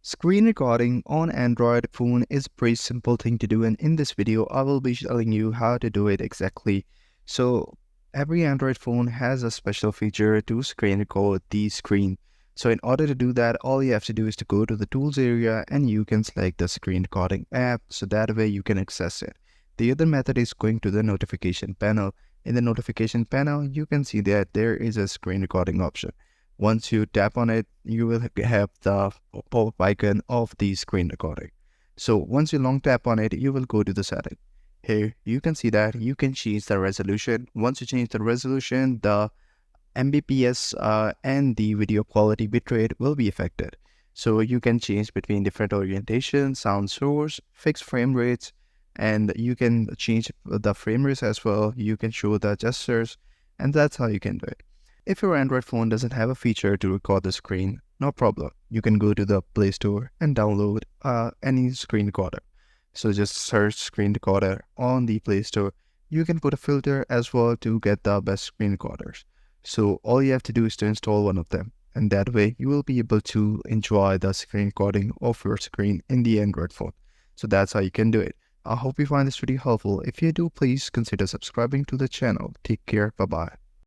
Screen recording on Android phone is a pretty simple thing to do, and in this video I will be telling you how to do it exactly. So every Android phone has a special feature to screen record the screen. So in order to do that, all you have to do is to go to the tools area and you can select the screen recording app, so that way you can access it. The other method is going to the notification panel. In the notification panel, you can see that there is a screen recording option. Once you tap on it, you will have the pop-up icon of the screen recording. So once you long tap on it, you will go to the setting. Here, you can see that you can change the resolution. Once you change the resolution, the Mbps and the video quality bitrate will be affected. So you can change between different orientations, sound source, fixed frame rates, and you can change the frame rates as well. You can show the gestures, and that's how you can do it. If your Android phone doesn't have a feature to record the screen, no problem. You can go to the Play Store and download any screen recorder. So just search screen recorder on the Play Store. You can put a filter as well to get the best screen recorders. So all you have to do is to install one of them, and that way you will be able to enjoy the screen recording of your screen in the Android phone. So that's how you can do it. I hope you find this video helpful. If you do, please consider subscribing to the channel. Take care. Bye-bye.